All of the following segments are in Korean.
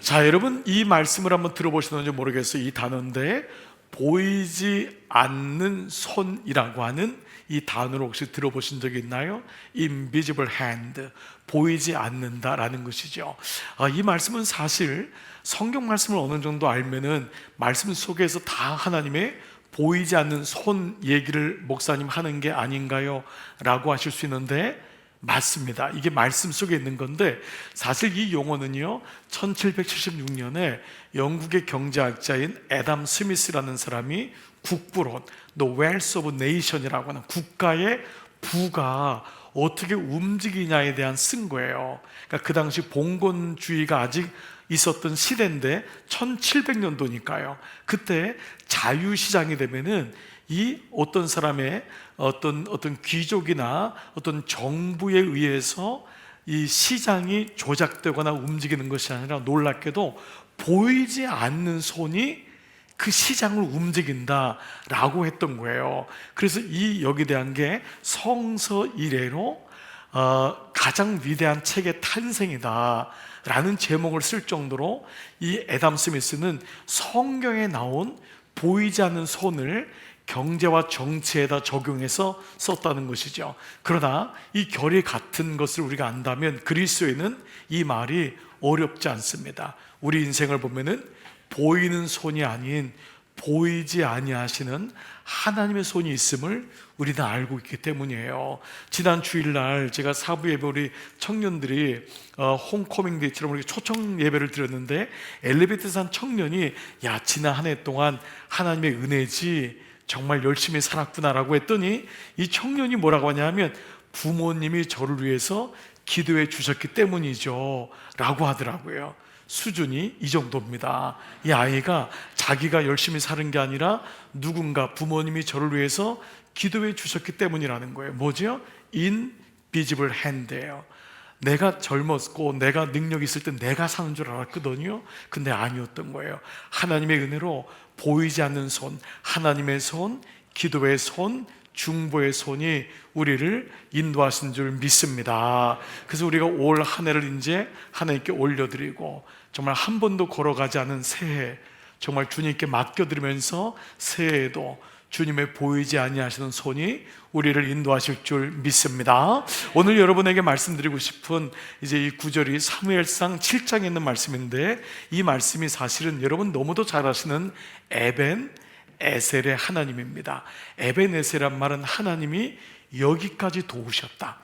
자, 여러분 이 말씀을 한번 들어보시는지 모르겠어요. 이 단어인데 보이지 않는 손이라고 하는 이 단어를 혹시 들어보신 적이 있나요? Invisible hand, 보이지 않는다라는 것이죠. 이 말씀은 사실 성경 말씀을 어느 정도 알면은 말씀 속에서 다 하나님의 보이지 않는 손 얘기를 목사님 하는 게 아닌가요? 라고 하실 수 있는데 맞습니다. 이게 말씀 속에 있는 건데 사실 이 용어는요 1776년에 영국의 경제학자인 애담 스미스라는 사람이 국부론 The Wealth of Nation이라고 하는 국가의 부가 어떻게 움직이냐에 대한 쓴 거예요. 그러니까 그 당시 봉건주의가 아직 있었던 시대인데 1700년도니까요 그때 자유시장이 되면은 이 어떤 사람의 어떤 귀족이나 어떤 정부에 의해서 이 시장이 조작되거나 움직이는 것이 아니라 놀랍게도 보이지 않는 손이 그 시장을 움직인다라고 했던 거예요. 그래서 이 여기에 대한 게 성서 이래로 가장 위대한 책의 탄생이다 라는 제목을 쓸 정도로 이 애담 스미스는 성경에 나온 보이지 않는 손을 경제와 정치에다 적용해서 썼다는 것이죠. 그러나 이 결이 같은 것을 우리가 안다면 그리스도에는 이 말이 어렵지 않습니다. 우리 인생을 보면은 보이는 손이 아닌 보이지 아니하시는 하나님의 손이 있음을 우리는 알고 있기 때문이에요. 지난 주일날 제가 사부 예배 우리 청년들이 홈커밍 데이처럼 이렇게 초청 예배를 드렸는데 엘리베이터 산 청년이 야 지난 한 해 동안 하나님의 은혜지 정말 열심히 살았구나라고 했더니 이 청년이 뭐라고 하냐면 부모님이 저를 위해서 기도해 주셨기 때문이죠 라고 하더라고요. 수준이 이 정도입니다. 이 아이가 자기가 열심히 사는 게 아니라 누군가 부모님이 저를 위해서 기도해 주셨기 때문이라는 거예요. 뭐죠? Invisible hand예요. 내가 젊었고 내가 능력 있을 때 내가 사는 줄 알았거든요. 근데 아니었던 거예요. 하나님의 은혜로 보이지 않는 손, 하나님의 손, 기도의 손, 중보의 손이 우리를 인도하신 줄 믿습니다. 그래서 우리가 올 한 해를 이제 하나님께 올려드리고 정말 한 번도 걸어가지 않은 새해 정말 주님께 맡겨드리면서 새해에도 주님의 보이지 아니하시는 손이 우리를 인도하실 줄 믿습니다. 오늘 여러분에게 말씀드리고 싶은 이제 이 구절이 사무엘상 7장에 있는 말씀인데 이 말씀이 사실은 여러분 너무도 잘 아시는 에벤에셀의 하나님입니다. 에벤에셀이란 말은 하나님이 여기까지 도우셨다.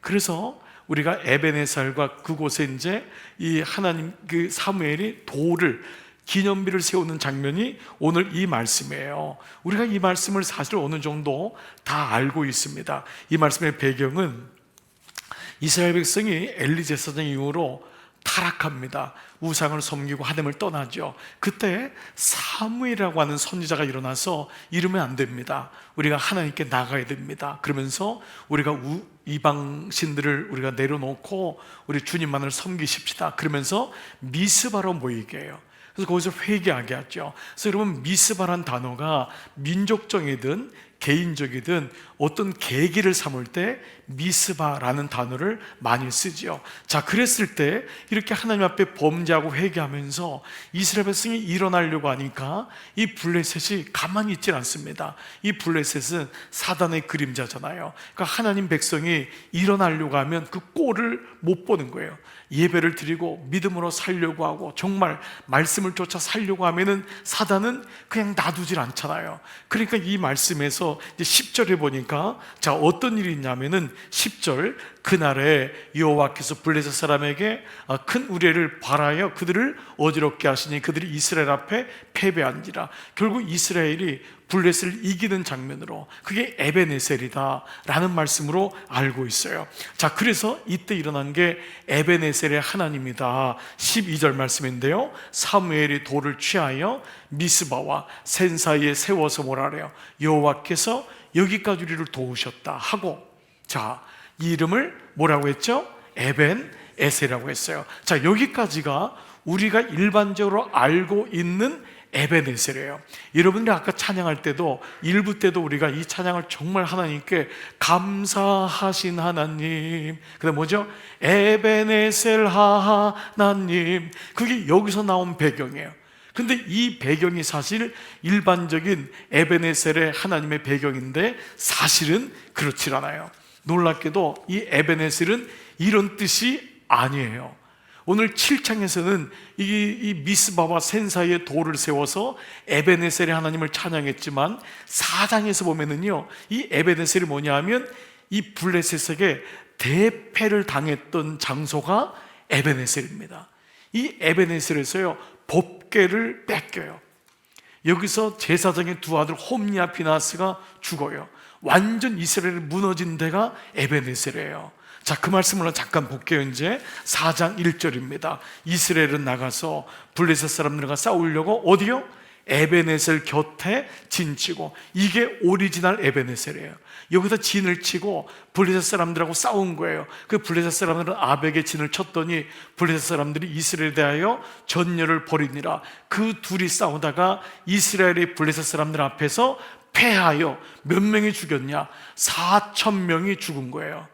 그래서 우리가 에벤에셀과 그곳에 이제 이 하나님 그 사무엘이 돌을 기념비를 세우는 장면이 오늘 이 말씀이에요. 우리가 이 말씀을 사실 어느 정도 다 알고 있습니다. 이 말씀의 배경은 이스라엘 백성이 엘리 제사장 이후로 타락합니다. 우상을 섬기고 하나님을 떠나죠. 그때 사무엘이라고 하는 선지자가 일어나서 이러면 안 됩니다. 우리가 하나님께 나가야 됩니다. 그러면서 우리가 이방신들을 우리가 내려놓고 우리 주님만을 섬기십시다. 그러면서 미스바로 모이게 해요. 그래서 거기서 회개하게 하죠. 그래서 여러분 미스바란 단어가 민족적이든 개인적이든 어떤 계기를 삼을 때 미스바라는 단어를 많이 쓰죠. 자, 그랬을 때 이렇게 하나님 앞에 범죄하고 회개하면서 이스라엘 백성이 일어나려고 하니까 이 블레셋이 가만히 있질 않습니다. 이 블레셋은 사단의 그림자잖아요. 그러니까 하나님 백성이 일어나려고 하면 그 꼴을 못 보는 거예요. 예배를 드리고 믿음으로 살려고 하고 정말 말씀을 쫓아 살려고 하면은 사단은 그냥 놔두질 않잖아요. 그러니까 이 말씀에서 이제 10절에 보니까 자 어떤 일이 있냐면은 10절 그날에 여호와께서 블레셋 사람에게 큰 우레를 발하여 그들을 어지럽게 하시니 그들이 이스라엘 앞에 패배한지라. 결국 이스라엘이 블레셋을 이기는 장면으로 그게 에벤에셀이다 라는 말씀으로 알고 있어요. 자, 그래서 이때 일어난 게 에벤에셀의 하나님이다. 12절 말씀인데요, 사무엘이 돌을 취하여 미스바와 센 사이에 세워서 뭐라 그래요? 여호와께서 여기까지 우리를 도우셨다 하고, 자, 이 이름을 뭐라고 했죠? 에벤에셀이라고 했어요. 자, 여기까지가 우리가 일반적으로 알고 있는 에베네셀이에요. 여러분들이 아까 찬양할 때도 일부 때도 우리가 이 찬양을 정말 하나님께 감사하신 하나님, 그다음 뭐죠? 에베네셀 하나님. 그게 여기서 나온 배경이에요. 근데 이 배경이 사실 일반적인 에베네셀의 하나님의 배경인데 사실은 그렇지 않아요. 놀랍게도 이 에베네셀은 이런 뜻이 아니에요. 오늘 7장에서는 이 미스바와 센 사이에 돌을 세워서 에베네셀의 하나님을 찬양했지만 4장에서 보면은요, 이 에베네셀이 뭐냐 하면 이 블레셋에게 대패를 당했던 장소가 에베네셀입니다. 이 에베네셀에서요, 법궤를 뺏겨요. 여기서 제사장의 두 아들 홈니와 비나스가 죽어요. 완전 이스라엘이 무너진 데가 에베네셀이에요. 자, 그 말씀을 잠깐 볼게요. 이제 4장 1절입니다. 이스라엘은 나가서 블레셋 사람들과 싸우려고 어디요? 에베네셀 곁에 진치고, 이게 오리지널 에베네셀이에요. 여기서 진을 치고 블레셋 사람들하고 싸운 거예요. 그 블레셋 사람들은 아벡에 진을 쳤더니 블레셋 사람들이 이스라엘에 대하여 전열을 벌이니라. 그 둘이 싸우다가 이스라엘이 블레셋 사람들 앞에서 패하여 몇 명이 죽였냐? 4,000명이 죽은 거예요.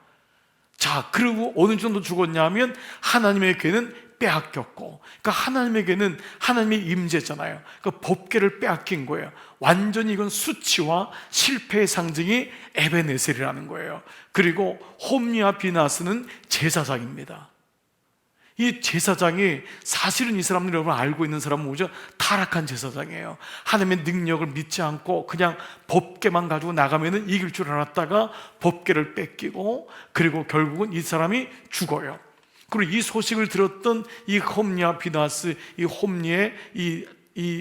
자, 그리고 어느 정도 죽었냐면 하나님의 궤는 빼앗겼고, 그러니까 하나님의 궤는 하나님의 임재잖아요. 그러니까 법궤를 빼앗긴 거예요. 완전히 이건 수치와 실패의 상징이 에베네셀이라는 거예요. 그리고 홈리와 비나스는 제사장입니다. 이 제사장이 사실은 이 사람들이 여러분 알고 있는 사람은 뭐죠? 타락한 제사장이에요. 하나님의 능력을 믿지 않고 그냥 법궤만 가지고 나가면 이길 줄 알았다가 법궤를 뺏기고, 그리고 결국은 이 사람이 죽어요. 그리고 이 소식을 들었던 이 홈리와 비나스, 이 홈리의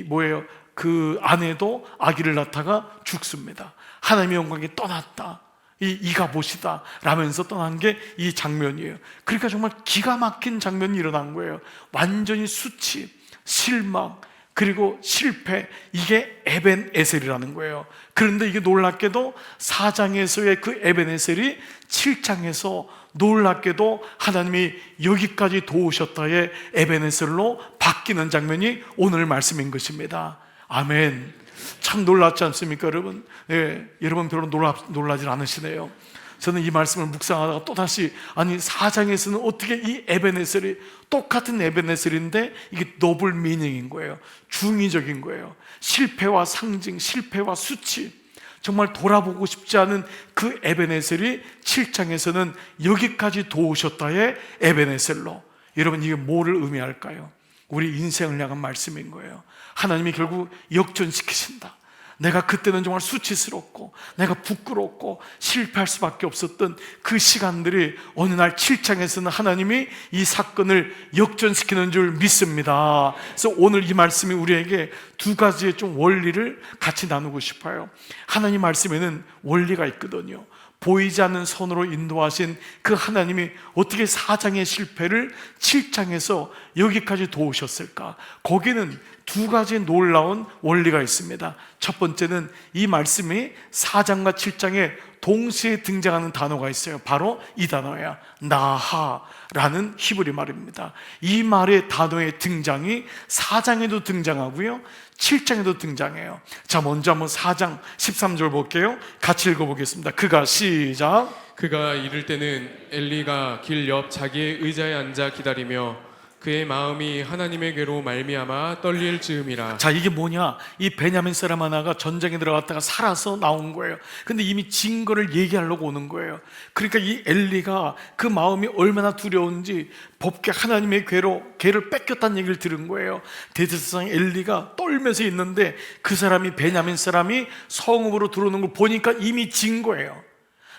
뭐예요? 그 아내도 아기를 낳다가 죽습니다. 하나님의 영광이 떠났다, 이가봇이다 라면서 떠난 게 이 장면이에요. 그러니까 정말 기가 막힌 장면이 일어난 거예요. 완전히 수치, 실망, 그리고 실패, 이게 에벤에셀이라는 거예요. 그런데 이게 놀랍게도 4장에서의 그 에벤에셀이 7장에서 놀랍게도 하나님이 여기까지 도우셨다의 에베네셀로 바뀌는 장면이 오늘 말씀인 것입니다. 아멘. 참 놀랍지 않습니까, 여러분? 네, 여러분 별로 놀라지 않으시네요. 저는 이 말씀을 묵상하다가 또다시, 아니 4장에서는 어떻게 이 에베네셀이 똑같은 에베네셀인데 이게 더블 미닝인 거예요. 중의적인 거예요. 실패와 상징, 실패와 수치, 정말 돌아보고 싶지 않은 그 에베네셀이 7장에서는 여기까지 도우셨다의 에베네셀로. 여러분, 이게 뭐를 의미할까요? 우리 인생을 향한 말씀인 거예요. 하나님이 결국 역전시키신다. 내가 그때는 정말 수치스럽고 내가 부끄럽고 실패할 수밖에 없었던 그 시간들이 어느 날 7장에서는 하나님이 이 사건을 역전시키는 줄 믿습니다. 그래서 오늘 이 말씀이 우리에게 두 가지의 좀 원리를 같이 나누고 싶어요. 하나님 말씀에는 원리가 있거든요. 보이지 않는 손으로 인도하신 그 하나님이 어떻게 4장의 실패를 7장에서 여기까지 도우셨을까? 거기는 두 가지 놀라운 원리가 있습니다. 첫 번째는 이 말씀이 4장과 7장에 동시에 등장하는 단어가 있어요. 바로 이 단어예요. 나하라는 히브리 말입니다. 이 말의 단어의 등장이 4장에도 등장하고요, 7장에도 등장해요. 자, 먼저 한번 4장 13절 볼게요. 같이 읽어보겠습니다. 그가 이를 때는 엘리가 길 옆 자기의 의자에 앉아 기다리며 그의 마음이 하나님의 궤로 말미암아 떨릴 즈음이라. 자, 이게 뭐냐? 이 베냐민 사람 하나가 전쟁에 들어갔다가 살아서 나온 거예요. 근데 이미 진 거를 얘기하려고 오는 거예요. 그러니까 이 엘리가 그 마음이 얼마나 두려운지 법궤 하나님의 궤를 뺏겼다는 얘기를 들은 거예요. 대제사장 엘리가 떨면서 있는데 그 사람이, 베냐민 사람이 성읍으로 들어오는 걸 보니까 이미 진 거예요.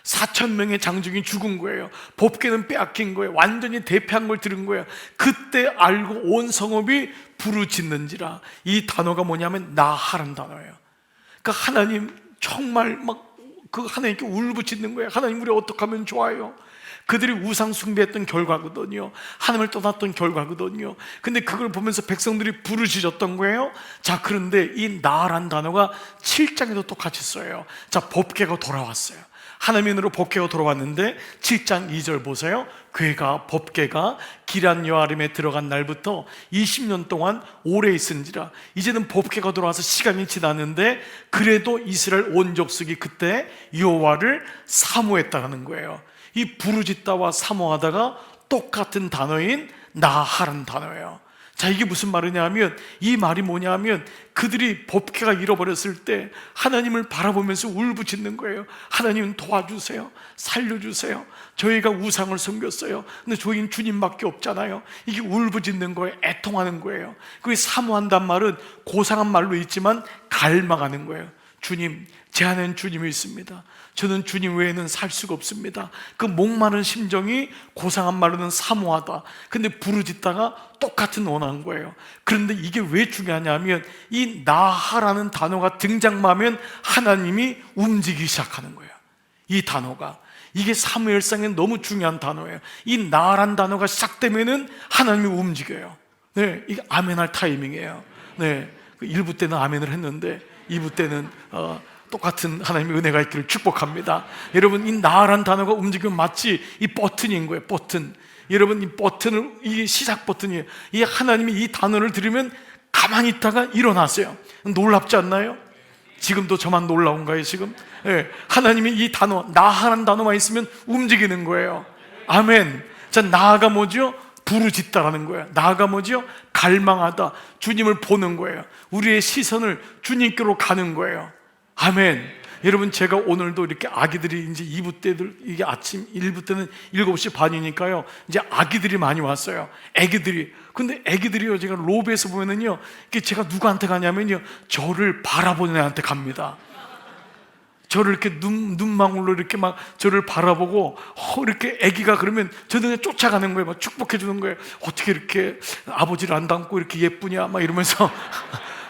4,000명의 장중이 죽은 거예요. 법궤는 빼앗긴 거예요. 완전히 대패한 걸 들은 거예요. 그때 알고 온 성읍이 부르짖는지라. 이 단어가 뭐냐면 나하라는 단어예요. 그러니까 하나님 정말 막 그 하나님께 울부짖는 거예요. 하나님, 우리 어떻게 하면 좋아요? 그들이 우상 숭배했던 결과거든요. 하나님을 떠났던 결과거든요. 근데 그걸 보면서 백성들이 부르짖었던 거예요. 자, 그런데 이 나란 단어가 7장에도 똑같이 써요. 자, 법궤가 돌아왔어요. 하나님으로 법궤가 돌아왔는데 7장 2절 보세요. 법궤가 기럇 여아림에 들어간 날부터 20년 동안 오래 있은지라. 이제는 법궤가 돌아와서 시간이 지났는데 그래도 이스라엘 온 족속이 그때 여호와를 사모했다는 거예요. 이 부르짖다와 사모하다가 똑같은 단어인 나하라는 단어예요. 자, 이게 무슨 말이냐면, 이 말이 뭐냐면 그들이 법궤가 잃어버렸을 때 하나님을 바라보면서 울부짖는 거예요. 하나님 도와주세요, 살려주세요. 저희가 우상을 섬겼어요. 근데 저희는 주님밖에 없잖아요. 이게 울부짖는 거예요. 애통하는 거예요. 그게 사모한단 말은 고상한 말로 있지만 갈망하는 거예요. 주님, 제 안에는 주님이 있습니다. 저는 주님 외에는 살 수가 없습니다. 그 목마른 심정이 고상한 말로는 사모하다. 근데 부르짖다가 똑같은 원한 거예요. 그런데 이게 왜 중요하냐면 이 나하라는 단어가 등장만 하면 하나님이 움직이기 시작하는 거예요. 이 단어가, 이게 사무엘상에 너무 중요한 단어예요. 이 나라는 단어가 시작되면은 하나님이 움직여요. 네, 이게 아멘할 타이밍이에요. 네, 1부 때는 아멘을 했는데 2부 때는 똑같은 하나님의 은혜가 있기를 축복합니다. 여러분, 이 나라는 단어가 움직이면 마치 이 버튼인 거예요. 버튼. 여러분, 이 버튼을, 이게 시작 버튼이에요. 이 하나님이 이 단어를 들으면 가만히 있다가 일어나세요. 놀랍지 않나요? 지금도 저만 놀라운가요, 지금? 네, 하나님이 이 단어, 나하라는 단어만 있으면 움직이는 거예요. 아멘. 자, 나가 뭐죠? 부르짖다라는 거예요. 나가 뭐죠? 갈망하다. 주님을 보는 거예요. 우리의 시선을 주님께로 가는 거예요. 아멘. 여러분, 제가 오늘도 이렇게 아기들이 이제 2부 때들, 이게 아침 1부 때는 7시 반이니까요, 이제 아기들이 많이 왔어요. 애기들이. 근데 애기들이요, 제가 로비에서 보면은요, 이게 제가 누구한테 가냐면요, 저를 바라보는 애한테 갑니다. 저를 이렇게 눈망울로 이렇게 막 저를 바라보고, 이렇게 애기가 그러면 저는 그냥 쫓아가는 거예요. 막 축복해 주는 거예요. 어떻게 이렇게 아버지를 안 닮고 이렇게 예쁘냐, 막 이러면서.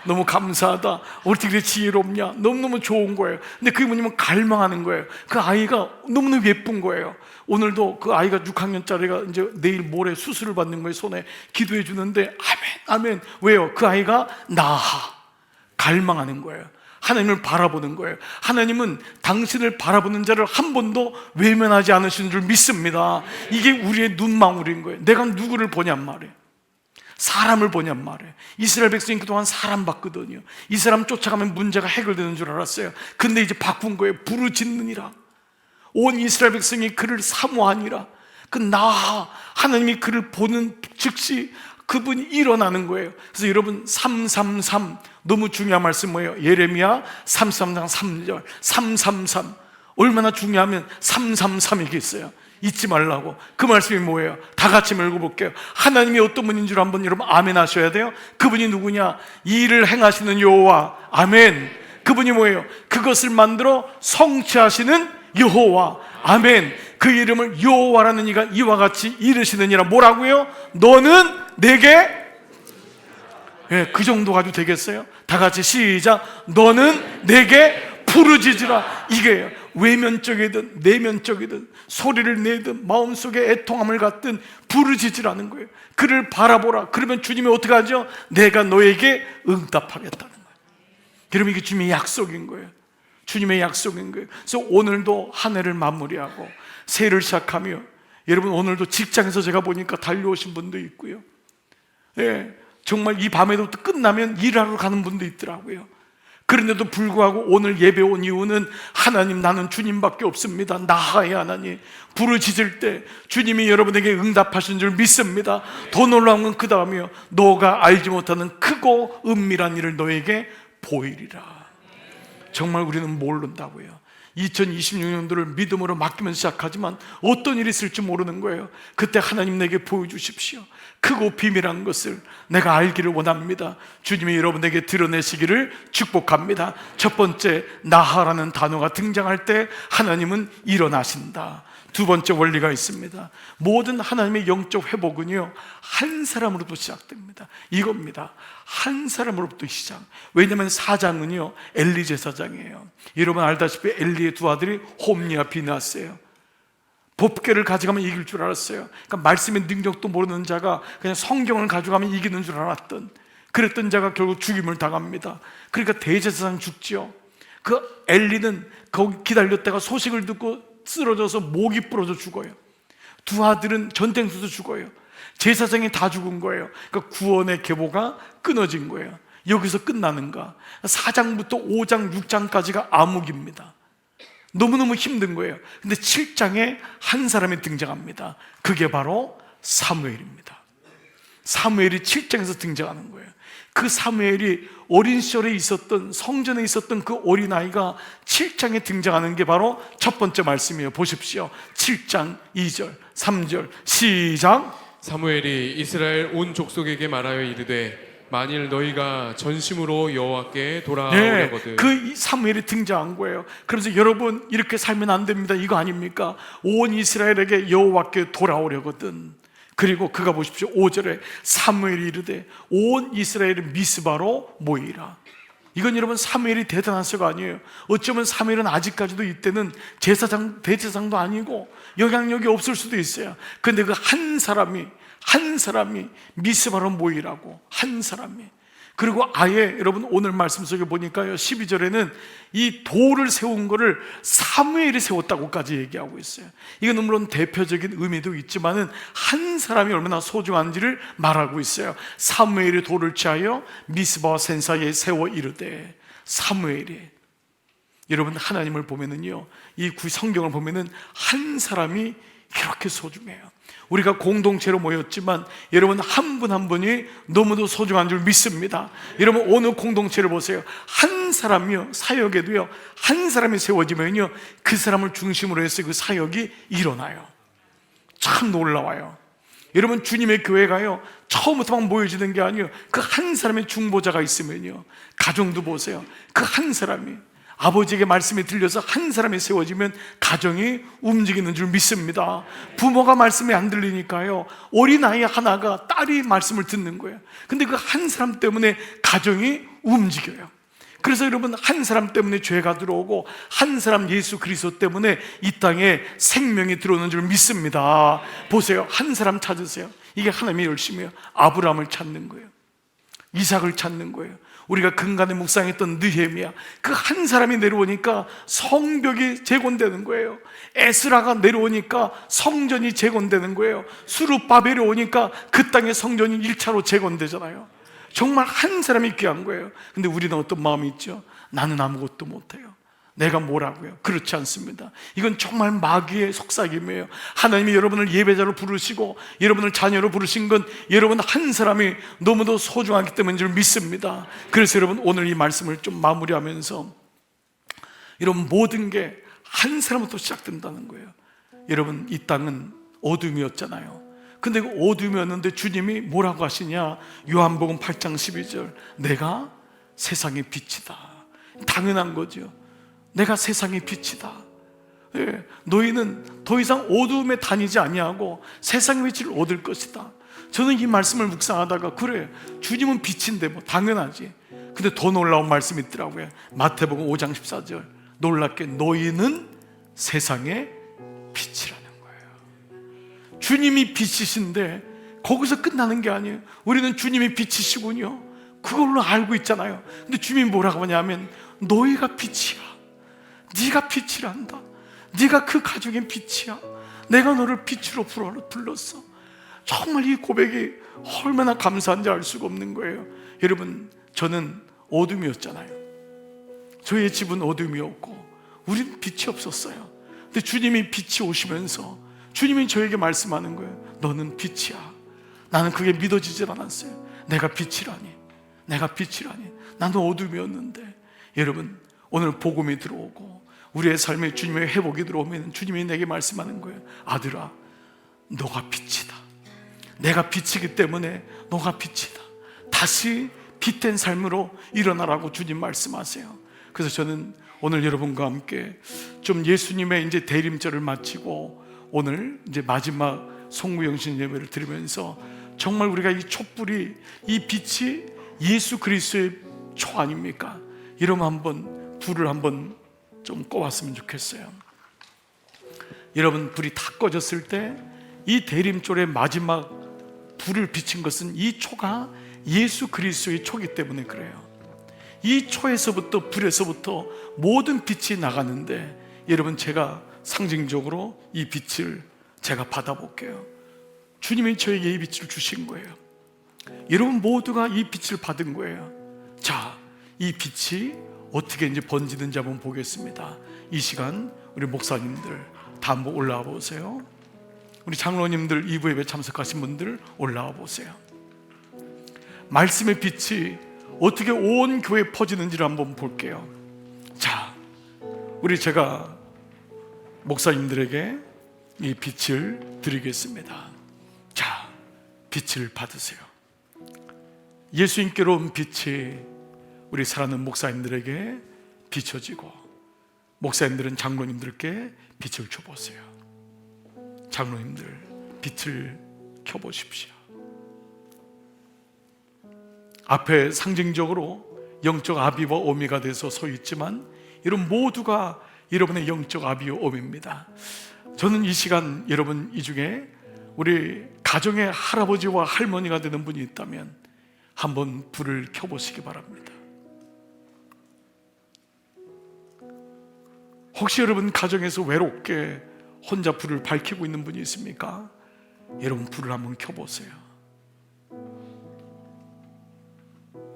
너무 감사하다. 어떻게 그렇게 지혜롭냐. 너무너무 좋은 거예요. 근데 그게 뭐냐면 갈망하는 거예요. 그 아이가 너무너무 예쁜 거예요. 오늘도 그 아이가 6학년짜리가 이제 내일 모레 수술을 받는 거예요. 손에 기도해 주는데 아멘, 아멘. 왜요? 그 아이가 나하, 갈망하는 거예요. 하나님을 바라보는 거예요. 하나님은 당신을 바라보는 자를 한 번도 외면하지 않으시는 줄 믿습니다. 이게 우리의 눈망울인 거예요. 내가 누구를 보냔 말이에요. 사람을 보냔 말이에요. 이스라엘 백성이 그동안 사람 봤거든요. 이 사람 쫓아가면 문제가 해결되는 줄 알았어요. 근데 이제 바꾼 거예요. 부르짖느니라. 온 이스라엘 백성이 그를 사모하니라. 그 나하, 하나님이 그를 보는 즉시 그분이 일어나는 거예요. 그래서 여러분, 333 너무 중요한 말씀 뭐예요? 예레미야 33장 3절 333 얼마나 중요하면 333이게 있어요. 잊지 말라고. 그 말씀이 뭐예요? 다 같이 읽어볼게요. 하나님이 어떤 분인 줄 한번 여러분 아멘 하셔야 돼요. 그분이 누구냐? 이 일을 행하시는 여호와. 아멘. 그분이 뭐예요? 그것을 만들어 성취하시는 여호와. 아멘. 그 이름을 여호와라는 이가 이와 같이 이르시느니라. 뭐라고요? 너는 내게, 그 정도 가지고 되겠어요? 다 같이 시작. 너는 내게 부르짖으라. 이게요. 외면적이든 내면적이든 소리를 내든 마음속에 애통함을 갖든 부르짖으라는 거예요. 그를 바라보라. 그러면 주님이 어떻게 하죠? 내가 너에게 응답하겠다는 거예요. 여러분, 이게 주님의 약속인 거예요. 주님의 약속인 거예요. 그래서 오늘도 한 해를 마무리하고 새해를 시작하며, 여러분 오늘도 직장에서 제가 보니까 달려오신 분도 있고요, 정말 이 밤에도 끝나면 일하러 가는 분도 있더라고요. 그런데도 불구하고 오늘 예배 온 이유는 하나님, 나는 주님밖에 없습니다. 나하의 하나님. 부르짖을 때 주님이 여러분에게 응답하신 줄 믿습니다. 더 놀라운 건 그 다음이요. 너가 알지 못하는 크고 은밀한 일을 너에게 보이리라. 정말 우리는 모른다고요. 2026년도를 믿음으로 맡기면 시작하지만 어떤 일이 있을지 모르는 거예요. 그때 하나님 내게 보여주십시오. 크고 비밀한 것을 내가 알기를 원합니다. 주님이 여러분에게 드러내시기를 축복합니다. 첫 번째, 나하라는 단어가 등장할 때 하나님은 일어나신다. 두 번째 원리가 있습니다. 모든 하나님의 영적 회복은요, 한 사람으로부터 시작됩니다. 이겁니다. 한 사람으로부터 시작. 왜냐하면 사장은요, 엘리 제사장이에요. 여러분 알다시피 엘리의 두 아들이 홈리와 비나스예요. 법궤를 가져가면 이길 줄 알았어요. 그러니까 말씀의 능력도 모르는 자가 그냥 성경을 가져가면 이기는 줄 알았던, 그랬던 자가 결국 죽임을 당합니다. 그러니까 대제사장 죽지요. 그 엘리는 거기 기다렸다가 소식을 듣고 쓰러져서 목이 부러져 죽어요. 두 아들은 전쟁터에서 죽어요. 제사장이 다 죽은 거예요. 그러니까 구원의 계보가 끊어진 거예요. 여기서 끝나는가? 4장부터 5장, 6장까지가 암흑입니다. 너무너무 힘든 거예요. 근데 7장에 한 사람이 등장합니다. 그게 바로 사무엘입니다. 사무엘이 7장에서 등장하는 거예요. 그 사무엘이 어린 시절에 있었던, 성전에 있었던 그 어린아이가 7장에 등장하는 게 바로 첫 번째 말씀이에요. 보십시오. 7장 2절, 3절 시작. 사무엘이 이스라엘 온 족속에게 말하여 이르되 만일 너희가 전심으로 여호와께 돌아오려거든. 그 사무엘이 등장한 거예요. 그래서 여러분 이렇게 살면 안 됩니다, 이거 아닙니까? 온 이스라엘에게 여호와께 돌아오려거든. 그리고 그가 보십시오. 5절에 사무엘이 이르되 온 이스라엘을 미스바로 모이라. 이건 여러분 사무엘이 대단한 서가 아니에요. 어쩌면 사무엘은 아직까지도 이때는 제사장, 대제사장도 아니고 영향력이 없을 수도 있어요. 그런데 그 한 사람이 미스바로 모이라고, 한 사람이. 그리고 아예 여러분 오늘 말씀 속에 보니까요, 12절에는 이 돌을 세운 거를 사무엘이 세웠다고까지 얘기하고 있어요. 이건 물론 대표적인 의미도 있지만은 한 사람이 얼마나 소중한지를 말하고 있어요. 사무엘이 돌을 취하여 미스바와 센 사이에 세워 이르되. 사무엘이, 여러분 하나님을 보면은요, 이 성경을 보면은 한 사람이 이렇게 소중해요. 우리가 공동체로 모였지만 여러분 한 분 한 분이 너무도 소중한 줄 믿습니다. 여러분 오늘 공동체를 보세요. 한 사람이요, 사역에도요, 한 사람이 세워지면요, 그 사람을 중심으로 해서 그 사역이 일어나요. 참 놀라워요. 여러분 주님의 교회가요, 처음부터 막 모여지는 게 아니에요. 그 한 사람의 중보자가 있으면요, 가정도 보세요. 그 한 사람이, 아버지에게 말씀이 들려서 한 사람이 세워지면 가정이 움직이는 줄 믿습니다. 부모가 말씀이 안 들리니까요, 어린아이 하나가, 딸이 말씀을 듣는 거예요. 근데 그 한 사람 때문에 가정이 움직여요. 그래서 여러분 한 사람 때문에 죄가 들어오고 한 사람 예수 그리스도 때문에 이 땅에 생명이 들어오는 줄 믿습니다. 보세요. 한 사람 찾으세요. 이게 하나님의 열심이에요. 아브라함을 찾는 거예요. 이삭을 찾는 거예요. 우리가 근간에 묵상했던 느헤미야, 그 한 사람이 내려오니까 성벽이 재건되는 거예요. 에스라가 내려오니까 성전이 재건되는 거예요. 수르바벨이 오니까 그 땅의 성전이 1차로 재건되잖아요. 정말 한 사람이 귀한 거예요. 근데 우리는 어떤 마음이 있죠? 나는 아무것도 못해요. 내가 뭐라고요? 그렇지 않습니다. 이건 정말 마귀의 속삭임이에요. 하나님이 여러분을 예배자로 부르시고 여러분을 자녀로 부르신 건 여러분 한 사람이 너무도 소중하기 때문인 줄 믿습니다. 그래서 여러분 오늘 이 말씀을 좀 마무리하면서, 여러분 모든 게 한 사람부터 시작된다는 거예요. 여러분 이 땅은 어둠이었잖아요. 근데 그 어둠이었는데 주님이 뭐라고 하시냐? 요한복음 8장 12절, 내가 세상의 빛이다. 당연한 거죠. 내가 세상의 빛이다. 예, 너희는 더 이상 어둠에 다니지 아니하고 세상의 빛을 얻을 것이다. 저는 이 말씀을 묵상하다가, 그래, 주님은 빛인데 뭐 당연하지. 근데 더 놀라운 말씀이 있더라고요. 마태복음 5장 14절, 놀랍게 너희는 세상의 빛이라는 거예요. 주님이 빛이신데 거기서 끝나는 게 아니에요. 우리는 주님이 빛이시군요, 그걸로 알고 있잖아요. 근데 주님이 뭐라고 하냐면 너희가 빛이야. 네가 빛이란다. 네가 그 가족의 빛이야. 내가 너를 빛으로 불렀어. 정말 이 고백이 얼마나 감사한지 알 수가 없는 거예요. 여러분, 저는 어둠이었잖아요. 저희의 집은 어둠이었고 우린 빛이 없었어요. 근데 주님이 빛이 오시면서 주님이 저에게 말씀하는 거예요. 너는 빛이야. 나는 그게 믿어지질 않았어요. 내가 빛이라니, 내가 빛이라니. 나는 어둠이었는데. 여러분, 오늘 복음이 들어오고 우리의 삶에 주님의 회복이 들어오면 주님이 내게 말씀하는 거예요. 아들아, 너가 빛이다. 내가 빛이기 때문에 너가 빛이다. 다시 빛된 삶으로 일어나라고 주님 말씀하세요. 그래서 저는 오늘 여러분과 함께 좀 예수님의 이제 대림절을 마치고 오늘 이제 마지막 송구영신 예배를 드리면서 정말 우리가 이 촛불이, 이 빛이 예수 그리스도의 초 아닙니까? 이러면 한번 불을 한번 좀 꺼왔으면 좋겠어요. 여러분, 불이 다 꺼졌을 때 이 대림절의 마지막 불을 비친 것은 이 초가 예수 그리스도의 초기 때문에 그래요. 이 초에서부터 불에서부터 모든 빛이 나가는데, 여러분 제가 상징적으로 이 빛을 제가 받아볼게요. 주님이 저에게 이 빛을 주신 거예요. 여러분 모두가 이 빛을 받은 거예요. 자, 이 빛이 어떻게 이제 번지는지 한번 보겠습니다. 이 시간 우리 목사님들 다 한번 올라와 보세요. 우리 장로님들 2부 예배 참석하신 분들 올라와 보세요. 말씀의 빛이 어떻게 온 교회에 퍼지는지를 한번 볼게요. 자, 우리 제가 목사님들에게 이 빛을 드리겠습니다. 자, 빛을 받으세요. 예수님께로 온 빛이 우리 사랑하는 목사님들에게 비춰지고, 목사님들은 장로님들께 빛을 줘보세요. 장로님들 빛을 켜보십시오. 앞에 상징적으로 영적 아비와 오미가 돼서 서 있지만, 여러분 모두가 여러분의 영적 아비와 오미입니다. 저는 이 시간 여러분 이 중에 우리 가정의 할아버지와 할머니가 되는 분이 있다면 한번 불을 켜보시기 바랍니다. 혹시 여러분 가정에서 외롭게 혼자 불을 밝히고 있는 분이 있습니까? 여러분 불을 한번 켜보세요.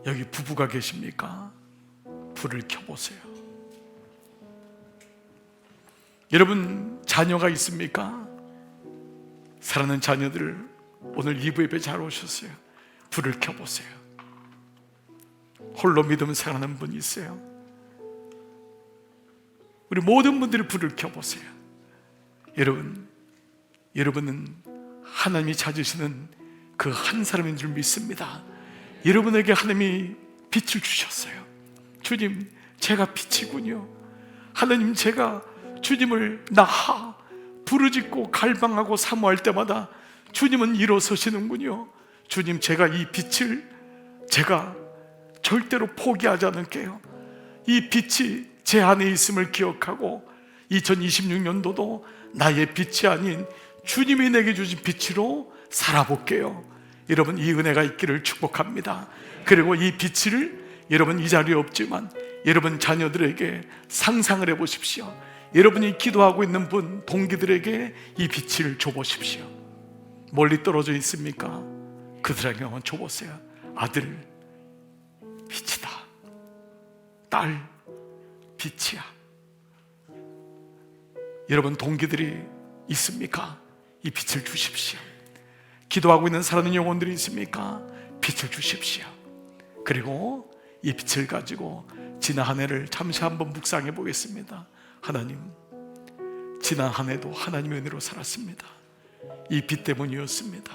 여기 부부가 계십니까? 불을 켜보세요. 여러분 자녀가 있습니까? 사랑하는 자녀들 오늘 2부 예배 잘 오셨어요. 불을 켜보세요. 홀로 믿음 사랑하는 분이 있어요. 우리 모든 분들이 불을 켜보세요. 여러분은 하나님이 찾으시는 그 한 사람인 줄 믿습니다. 여러분에게 하나님이 빛을 주셨어요. 주님, 제가 빛이군요. 하나님, 제가 주님을 나하 부르짖고 갈망하고 사모할 때마다 주님은 일어서시는군요. 주님, 제가 이 빛을 제가 절대로 포기하지 않을게요. 이 빛이 제 안에 있음을 기억하고 2026년도도 나의 빛이 아닌 주님이 내게 주신 빛으로 살아볼게요. 여러분 이 은혜가 있기를 축복합니다. 그리고 이 빛을 여러분 이 자리에 없지만 여러분 자녀들에게 상상을 해보십시오. 여러분이 기도하고 있는 분 동기들에게 이 빛을 줘보십시오. 멀리 떨어져 있습니까? 그들에게 한번 줘보세요. 아들 빛이다. 딸 빛이야. 여러분 동기들이 있습니까? 이 빛을 주십시오. 기도하고 있는 살아있는 영혼들이 있습니까? 빛을 주십시오. 그리고 이 빛을 가지고 지난 한 해를 잠시 한번 묵상해 보겠습니다. 하나님, 지난 한 해도 하나님의 은혜로 살았습니다. 이 빛 때문이었습니다.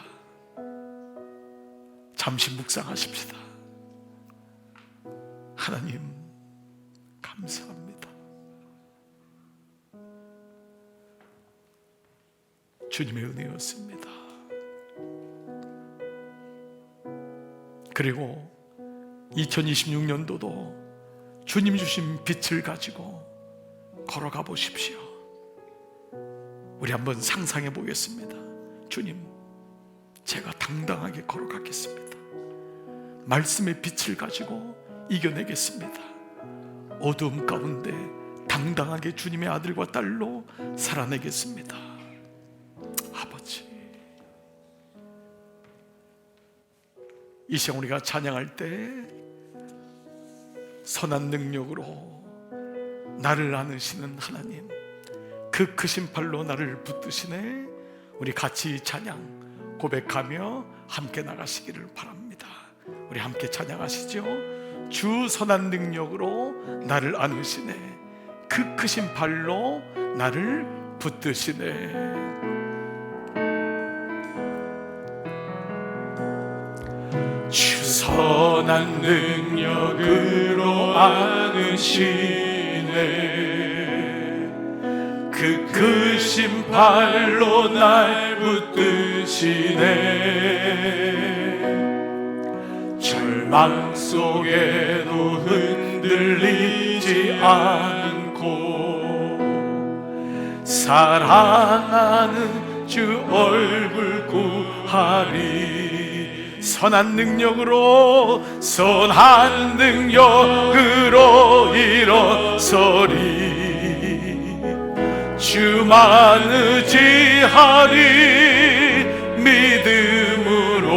잠시 묵상하십시다. 하나님 감사합니다. 주님의 은혜였습니다. 그리고 2026년도도 주님 주신 빛을 가지고 걸어가 보십시오. 우리 한번 상상해 보겠습니다. 주님, 제가 당당하게 걸어가겠습니다. 말씀의 빛을 가지고 이겨내겠습니다. 어두움 가운데 당당하게 주님의 아들과 딸로 살아내겠습니다. 아버지, 이 시간 우리가 찬양할 때 선한 능력으로 나를 안으시는 하나님, 그 크신 팔로 나를 붙드시네. 우리 같이 찬양 고백하며 함께 나가시기를 바랍니다. 우리 함께 찬양하시죠. 주 선한 능력으로 나를 안으시네. 그 크신 팔로 나를 붙드시네. 주 선한 능력으로 안으시네. 그 크신 팔로 날 붙드시네. 절망 속에도 흔들리지 않고 사랑하는 주 얼굴 구하리. 선한 능력으로 선한 능력으로 일어서리. 주만 의지하리 믿음으로.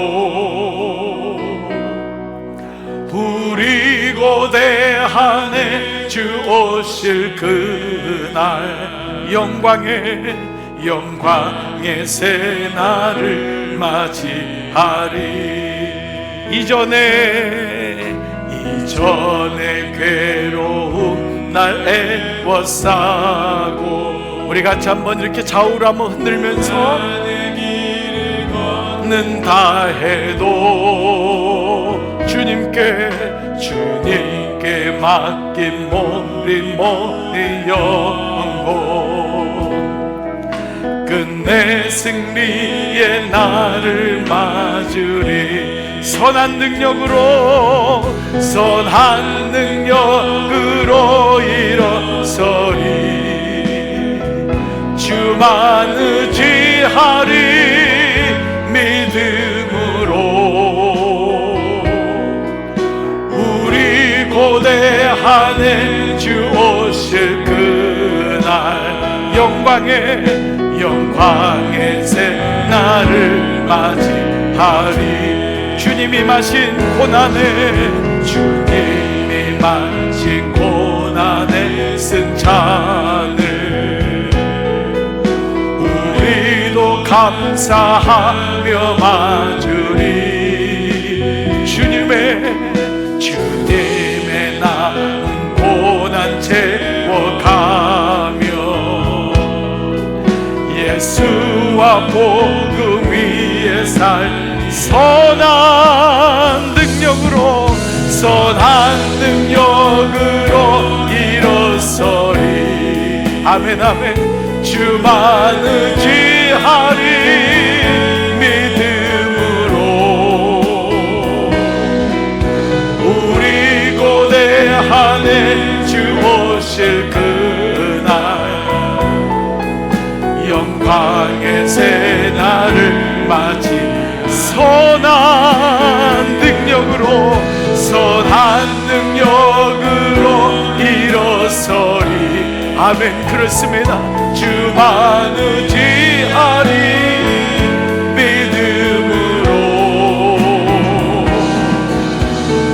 우리 고대하네 주 오실 그날 영광의 새날을 맞이하리. 이전에 괴로운 날 애워싸고 우리 같이 한번 이렇게 좌우로 한번 흔들면서 걷는다 해도 주님께 맡긴 모든 영혼 끝내 승리의 날을 맞으리. 선한 능력으로 일어서리. 주만 의지하리 믿음으로. 우리 고대하네 주 오실 그날 영광의 새날을 맞이하리. 주님이 마신 고난에 쓴 잔을 우리도 감사하며 맞으리. 주님의 남은 고난 채워가며 예수와 복음 위에 살 선한 능력으로 일어서리. 아멘 아멘. 주만 의지하리 믿음으로. 우리 고대하네 주 오실 그날 영광의 새날을 맞이. 선한 능력으로 일어서리. 아멘. 그렇습니다. 주만 의지하리 믿음으로.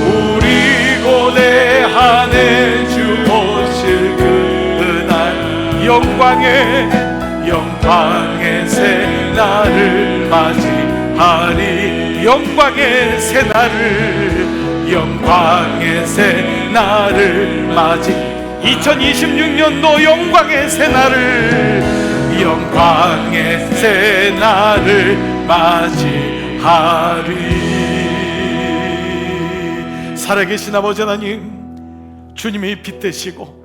우리 고대하네 주 오실 그날 영광의 새날을 맞이하리. 영광의 새날을 맞이. 2026년도 영광의 새날을 맞이하리. 살아계신 아버지 하나님, 주님이 빛 되시고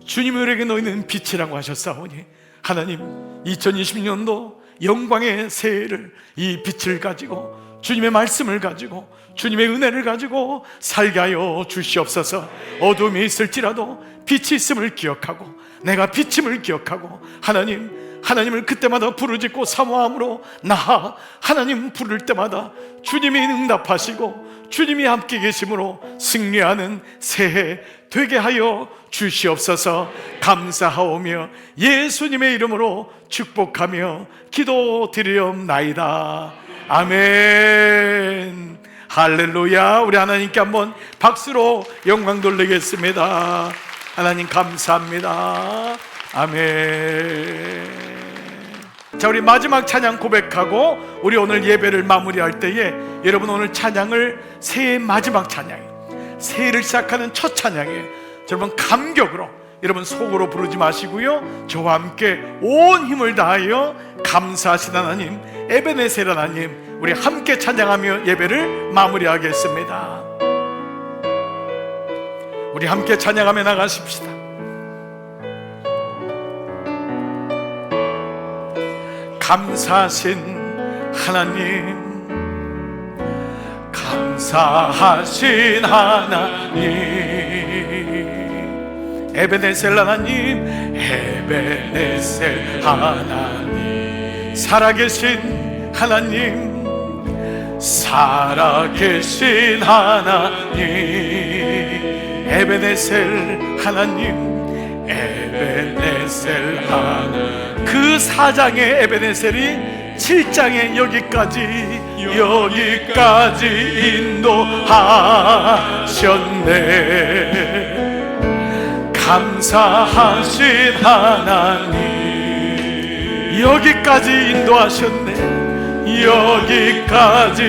주님이 우리에게 너희는 빛이라고 하셨사오니 하나님, 2026년도 영광의 새해를 이 빛을 가지고 주님의 말씀을 가지고 주님의 은혜를 가지고 살게 하여 주시옵소서. 어둠이 있을지라도 빛이 있음을 기억하고 내가 빛임을 기억하고 하나님을 그때마다 부르짖고 사모함으로 나아 하나님 부를 때마다 주님이 응답하시고 주님이 함께 계심으로 승리하는 새해 되게 하여 주시옵소서. 감사하오며 예수님의 이름으로 축복하며 기도드리옵나이다. 아멘. 할렐루야. 우리 하나님께 한번 박수로 영광 돌리겠습니다. 하나님 감사합니다. 아멘. 자, 우리 마지막 찬양 고백하고 우리 오늘 예배를 마무리할 때에 여러분, 오늘 찬양을 새해의 마지막 찬양이에요. 새해를 시작하는 첫 찬양이에요. 여러분, 감격으로 여러분 속으로 부르지 마시고요, 저와 함께 온 힘을 다하여 감사하신 하나님, 에베네셀 하나님, 우리 함께 찬양하며 예배를 마무리하겠습니다. 우리 함께 찬양하며 나가십시다. 감사하신 하나님, 감사하신 하나님, 에베네셀 하나님, 에베네셀 하나님, 살아계신 하나님, 살아계신 하나님, 에베네셀 하나님, 에베네셀 하나님. 그 4장의 에베네셀이 7장에 여기까지 인도하셨네. 감사하신 하나님, 여기까지 인도하셨네. 여기까지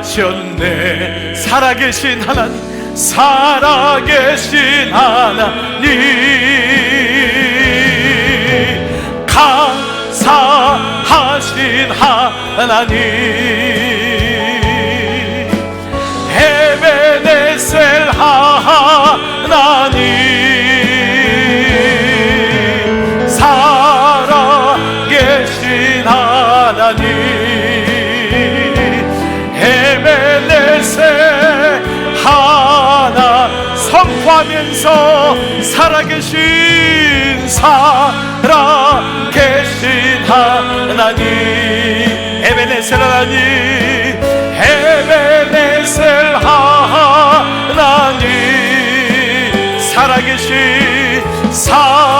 인도하셨네. 살아계신 하나님, 살아계신 하나님, 감사하신 하나님, 에베네셀 하나님, 살아계신 하나님, 에베네셀 하나 선포하면서 살아계신 하나님, 에베네셀 하나님, 에베네셀 하나님, 살아계신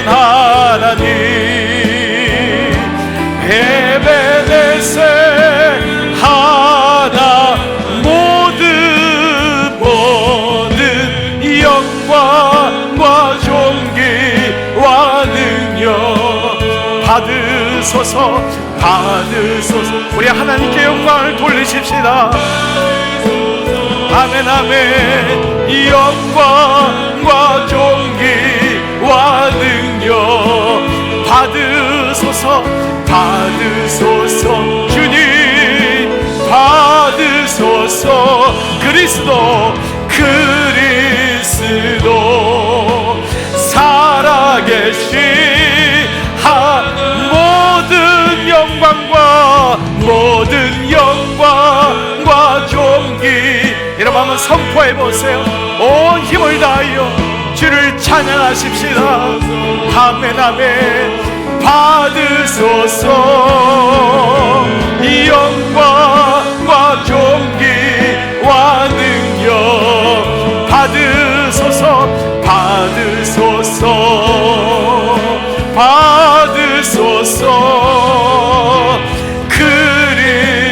하나님, 에베네셀 하나. 모든 영광과 존귀와 능력 받으소서. 우리 하나님께 영광을 돌리십시다. 아멘 아멘. 영광과 존귀와 능력 받으소서. 주님 받으소서. 그리스도 살아계신 모든 영광과 존귀. 여러분 한번 선포해보세요. 온 힘을 다하여 주를 찬양하십시다. 아멘 아멘. 받으소서. 이 영광과 존귀와 능력 받으소서.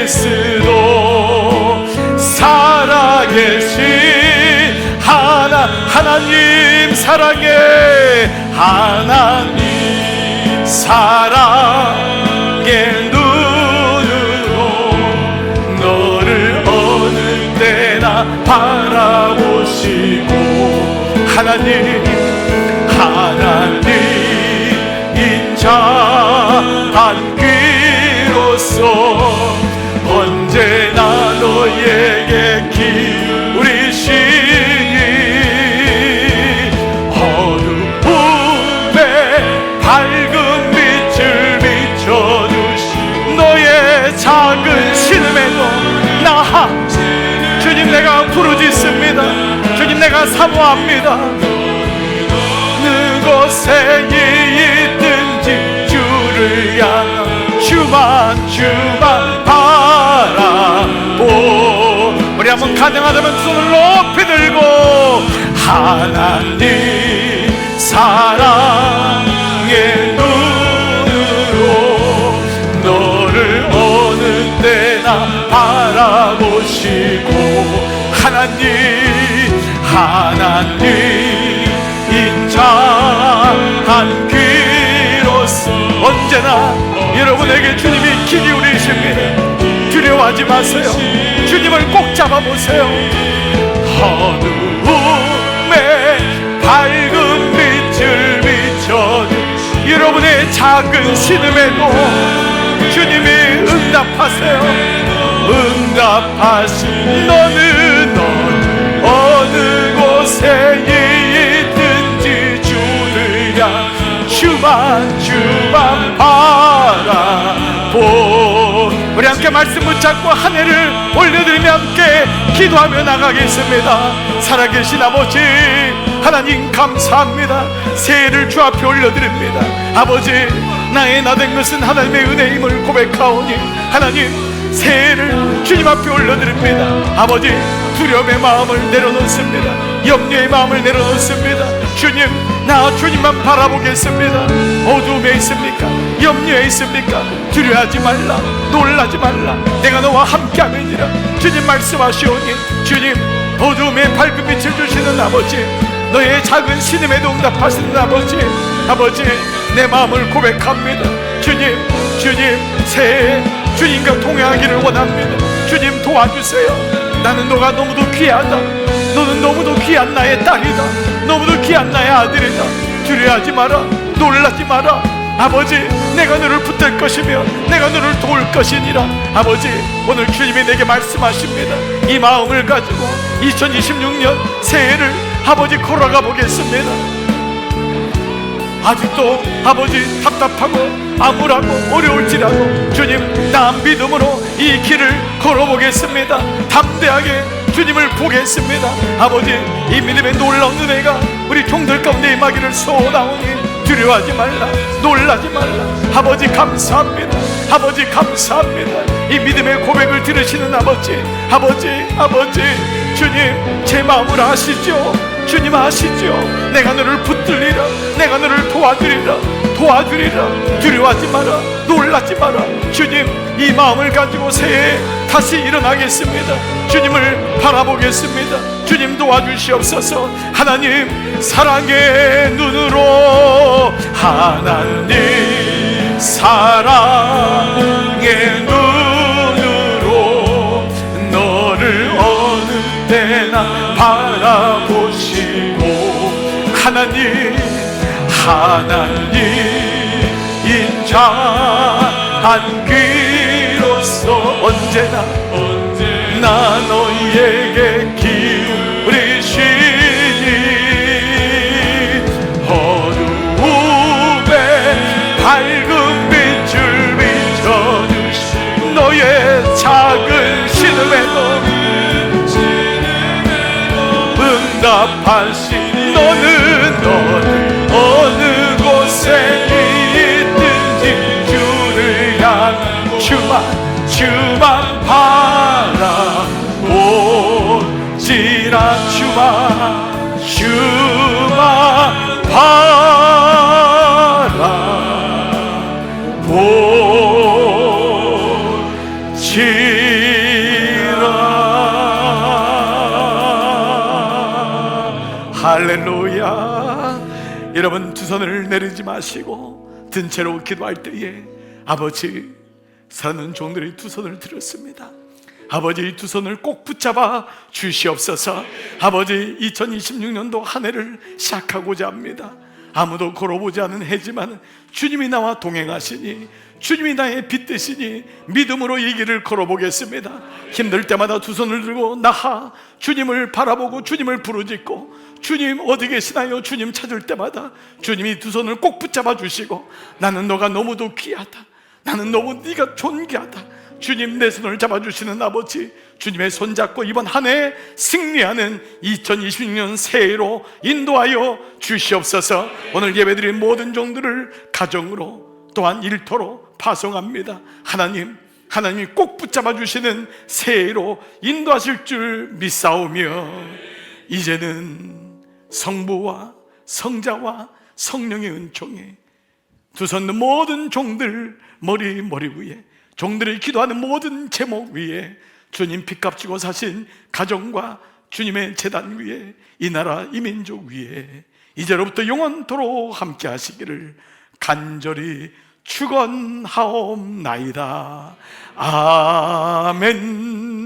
그리스도 살아계신 하나님, 사랑의 하나님, 사랑의 눈으로 너를 어느 때나 바라보시고, 하나님 인자한 귀로서 언제나 너에게 기울이시니, 어두움에 밝은 빛을 비춰주시. 너의 작은 신음에도 주님 내가 부르짖습니다. 주님 내가 사모합니다. 그곳에 있든지 주를 향한 주만 바라보. 우리 한번 가능하다면 손을 높이 들고, 하나님 사랑의 눈으로 너를 어느 때나 바라보시고, 하나님 인자한 귀로서 언제나 여러분에게 주님이 귀 기울이십니다. 두려워하지 마세요. 주님을 꼭 잡아보세요. 어두움에 밝은 빛을 비춰준 여러분의 작은 신음에도 주님이 응답하세요. 너는 어느 곳에 있든지 주를 향 주만 바라보. 우리 함께 말씀 붙잡고 한 해를 올려드리며 함께 기도하며 나가겠습니다. 살아계신 아버지 하나님 감사합니다. 새해를 주 앞에 올려드립니다. 아버지, 나의 나 된 것은 하나님의 은혜임을 고백하오니 하나님, 새해를 주님 앞에 올려드립니다. 아버지, 두려움의 마음을 내려놓습니다. 염려의 마음을 내려놓습니다. 주님, 나 주님만 바라보겠습니다. 어두움에 있습니까? 염려에 있습니까? 두려워하지 말라, 놀라지 말라, 내가 너와 함께함이니라. 주님 말씀하시오니 주님, 어두움에 밝은 빛을 주시는 아버지, 너의 작은 신음에도 응답하시는 아버지, 아버지, 내 마음을 고백합니다. 주님, 주님, 새해 주님과 동행하기를 원합니다. 주님 도와주세요. 나는 너가 너무도 귀하다. 너는 너무도 귀한 나의 딸이다. 너무도 귀한 나의 아들이다. 두려워하지 마라, 놀라지 마라. 아버지, 내가 너를 붙들 것이며 내가 너를 도울 것이니라. 아버지, 오늘 주님이 내게 말씀하십니다. 이 마음을 가지고 2026년 새해를 아버지 걸어가 보겠습니다. 아직도 아버지 답답하고 암울하고 어려울지라도 주님, 나 믿음으로 이 길을 걸어보겠습니다. 담대하게 주님을 보겠습니다. 아버지, 이 믿음의 놀라운 은혜가 우리 종들 가운데 임하기를 소원하오니 두려워하지 말라, 놀라지 말라. 아버지 감사합니다. 아버지 감사합니다. 이 믿음의 고백을 들으시는 아버지, 아버지, 아버지, 주님, 제 마음을 아시죠? 주님 아시죠? 내가 너를 붙들리라, 내가 너를 도와주리라, 도와주리라. 두려워하지 마라, 놀라지 마라. 주님, 이 마음을 가지고 새해에 다시 일어나겠습니다. 주님을 바라보겠습니다. 주님 도와주시옵소서. 하나님 사랑의 눈으로, 하나님 사랑의 눈으로 너를 어느 때나 바라보시고, 하나님, 하나님 인자한 귀로서 언제나 나 너희에게 기울이시니 어두움에 밝은 빛을 비춰주시, 너의 작은 신음에도 응답하시. 너는 어느 곳에 있든지 주를 향하고 주만 바라보지라. 주만 바라보지라. 할렐루야. 여러분, 두 손을 내리지 마시고 든 채로 기도할 때에 아버지, 사는 종들의 두 손을 들었습니다. 아버지, 이 두 손을 꼭 붙잡아 주시옵소서. 아버지, 2026년도 한 해를 시작하고자 합니다. 아무도 걸어보지 않은 해지만 주님이 나와 동행하시니, 주님이 나의 빛 되시니 믿음으로 이 길을 걸어보겠습니다. 힘들 때마다 두 손을 들고 나하 주님을 바라보고 주님을 부르짖고, 주님 어디 계시나요? 주님 찾을 때마다 주님이 두 손을 꼭 붙잡아 주시고, 나는 너가 너무도 귀하다, 나는 너무 네가 존귀하다. 주님, 내 손을 잡아주시는 아버지, 주님의 손잡고 이번 한 해 승리하는 2026년 새해로 인도하여 주시옵소서. 오늘 예배드린 모든 종들을 가정으로 또한 일터로 파송합니다. 하나님, 하나님이 꼭 붙잡아 주시는 새해로 인도하실 줄 믿사오며, 이제는 성부와 성자와 성령의 은총에 두 손 모든 종들 머리 위에, 종들이 기도하는 모든 제목 위에, 주님 빚값 지고 사신 가정과 주님의 제단 위에, 이 나라 이 민족 위에 이제로부터 영원토록 함께 하시기를 간절히 축원하옵나이다. 아멘.